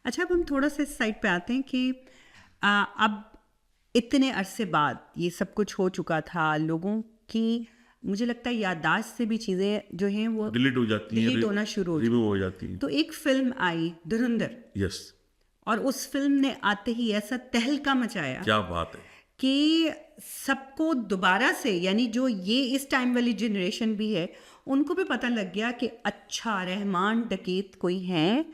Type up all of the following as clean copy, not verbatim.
अच्छा, अब हम थोड़ा सा इस साइड पे आते हैं कि अब इतने अरसे बाद ये सब कुछ हो चुका था, लोगों की मुझे लगता है याददाश्त से भी चीज़ें जो हैं वो डिलीट हो जाती हैं, डिलीट होना शुरू हो रिमूव हो जाती हैं। तो एक फिल्म आई धुरंधर, यस, और उस फिल्म ने आते ही ऐसा तहलका मचाया क्या बात है। कि सबको दोबारा से, यानी जो ये इस टाइम वाली जनरेशन भी है, उनको भी पता लग गया कि अच्छा रहमान डकैत कोई हैं,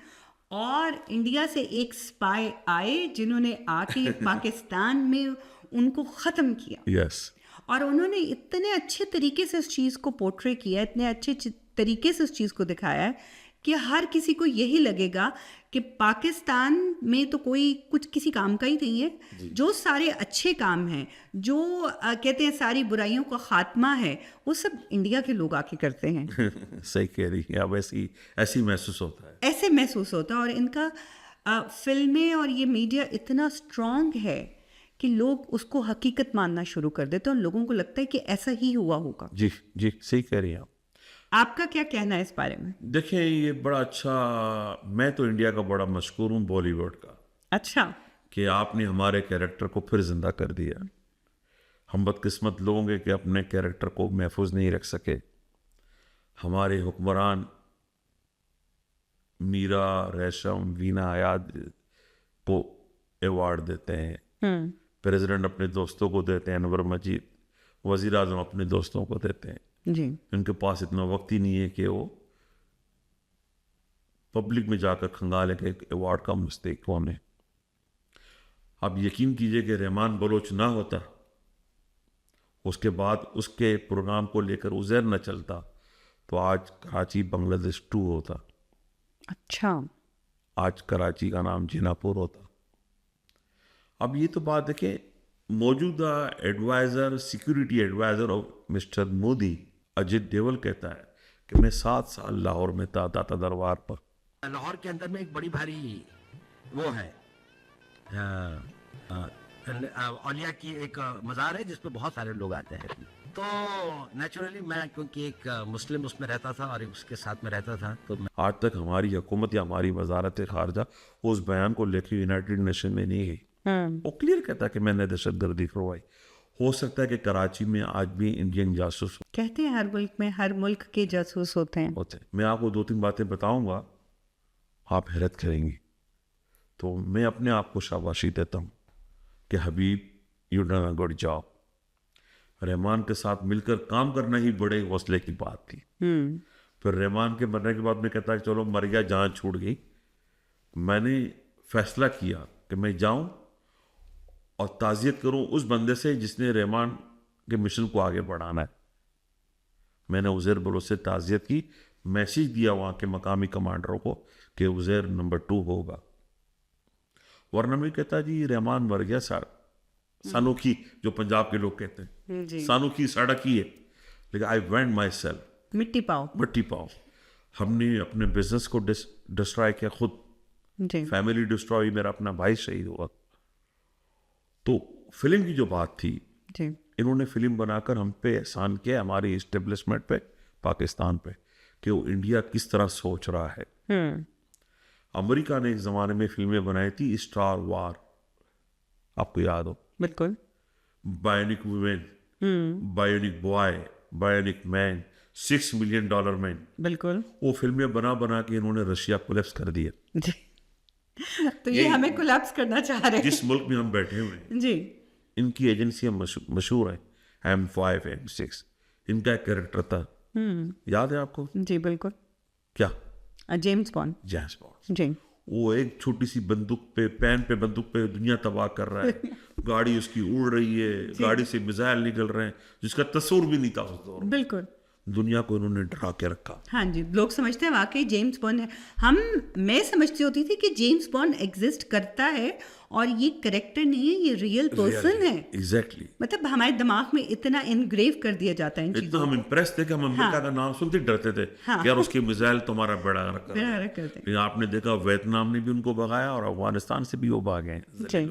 और इंडिया से एक स्पाई आए जिन्होंने आके पाकिस्तान में उनको ख़त्म किया। यस, और उन्होंने इतने अच्छे तरीके से उस चीज़ को पोर्ट्रे किया, इतने अच्छे तरीके से उस चीज़ को दिखाया है कि हर किसी को यही लगेगा कि पाकिस्तान में तो कोई कुछ किसी काम का ही नहीं है। जो सारे अच्छे काम हैं, जो कहते हैं सारी बुराइयों का खात्मा है, वो सब इंडिया के लोग आके करते हैं। सही कह रही है। अब ऐसी महसूस होता है। ऐसे महसूस होता है, और इनका फिल्में और ये मीडिया इतना स्ट्रांग है कि लोग उसको हकीकत मानना शुरू कर देते हैं, और लोगों को लगता है कि ऐसा ही हुआ होगा। जी जी, सही कह रही हैं आप। आपका क्या कहना है इस बारे में? देखिए, ये बड़ा अच्छा, मैं तो इंडिया का बड़ा मशहूर हूँ बॉलीवुड का, अच्छा। कि आपने हमारे कैरेक्टर को फिर जिंदा कर दिया। हम बदकिस्मत लोग हैं कि अपने कैरेक्टर को महफूज नहीं रख सके। हमारे हुक्मरान मीरा, रेशम, वीना आयाद को अवार्ड देते हैं, प्रेसिडेंट अपने दोस्तों को देते हैं, अनवर मजीद वजीर आजम अपने दोस्तों को देते हैं। जी। उनके पास इतना वक्त ही नहीं है कि वो पब्लिक में जाकर खंगाले के अवार्ड का मुस्तहिक कौन है। आप यकीन कीजिए कि रहमान बलोच ना होता, उसके बाद उसके प्रोग्राम को लेकर उज़ैर न चलता, तो आज कराची बांग्लादेश 2 होता, अच्छा। आज कराची का नाम जिनापुर होता। अब ये तो बात है कि मौजूदा advisor, security advisor of mister Modi, Ajit Doval कहता है कि मैं 7 साल लाहौर में था, दाता दरबार पर। लाहौर के अंदर में एक बड़ी भारी वो है, औलिया की एक मज़ार है जिसपे बहुत सारे लोग आते हैं। तो नेचुरली मैं, क्योंकि एक मुस्लिम उसमें रहता था और उसके साथ में रहता था, तो मैं आज तक हमारी हुकूमत या हमारी वजारत खारजा उस बयान को लेकर यूनाइटेड नेशन में नहीं गई। वो क्लियर कहता है कि मैंने दहशत गर्दी करवाई। हो सकता है कि कराची में आज भी इंडियन जासूस कहते हैं हर मुल्क में हर मुल्क के जासूस होते हैं। होते हैं। मैं आपको 2-3 बातें बताऊंगा, आप हैरत करेंगी। तो मैं अपने आप को शाबाशी देता हूँ कि Habib, you done a good job. Rahman के साथ मिलकर काम करना ही बड़े हौसले की बात थी। फिर रहमान के मरने के बाद मैं कहता कि चलो मर गया, जान छूट गई। मैंने फैसला किया कि मैं जाऊं और ताज़ियत करूं उस बंदे से जिसने रहमान के मिशन को आगे बढ़ाना है। मैंने उज़ैर बलोच से ताज़ियत की, मैसेज दिया वहाँ के मकामी कमांडरों को कि उज़ैर नंबर 2 होगा। वरना मैं कहता जी रहमान मर गया, सानोखी जो पंजाब के लोग कहते हैं, सानोखी सड़क ही है। लेकिन आई वेंट माई सेल्फ, मिट्टी पाओ। हमने अपने बिजनेस को डिस्ट्रॉय किया खुद, जी। फैमिली डिस्ट्रॉय, मेरा अपना भाई शहीद हुआ। तो फिल्म की जो बात थी, जी। इन्होंने फिल्म बनाकर हम पे एहसान किया, हमारी इस्टेब्लिशमेंट पे, पाकिस्तान पे, कि वो इंडिया किस तरह सोच रहा है। अमेरिका ने एक ज़माने में फिल्में बनाई थी, स्टार वार, आपको याद हो, बिल्कुल। Bionic women, bionic boy, bionic man, $6 million man, बिल्कुल। वो फिल्में बना बना के इन्होंने रशिया कोलैप्स कर दिया। जी। तो ये हमें कोलैप्स करना चाह रहे हैं। जिस मुल्क में हम बैठे हुए हैं, जी। इनकी एजेंसियां मशहूर हैं, M5, M6। इनका एक कैरेक्टर था, याद है आपको? जी बिल्कुल। क्या? James Bond. James Bond. जी। वो एक छोटी सी बंदूक पे, पैन पे बंदूक पे दुनिया तबाह कर रहा है। गाड़ी उसकी उड़ रही है, गाड़ी से मिसाइल निकल रहे हैं, जिसका तस्वुर भी नहीं था उस दौर में। बिल्कुल। दुनिया को इन्होंने डरा के रखा। हाँ जी, लोग समझते हैं वाकई जेम्स बॉन्ड है। मैं समझती होती थी कि जेम्स बॉन्ड एग्जिस्ट करता है और ये करेक्टर नहीं है, ये रियल पर्सन है। एग्जैक्टली। मतलब हमारे दिमाग में इतना इनग्रेव कर दिया जाता है इन इतना चीजों हम इम्प्रेस थे कि हम अमेरिका का नाम सुनते डरते थे कि यार उसकी मिसाइल तुम्हारा बेड़ा गर्क कर बेड़ा गर्क कर दे। लेकिन आपने देखा वियतनाम ने भी उनको भगाया और अफगानिस्तान से भी वो भागे हैं जी।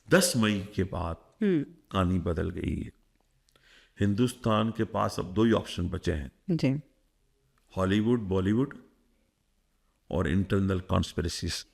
10 मई के बाद कहानी बदल गई है। हिंदुस्तान के पास अब 2 ही ऑप्शन बचे हैं, जी। हॉलीवुड, बॉलीवुड और इंटरनल कॉन्स्पिरेसीज।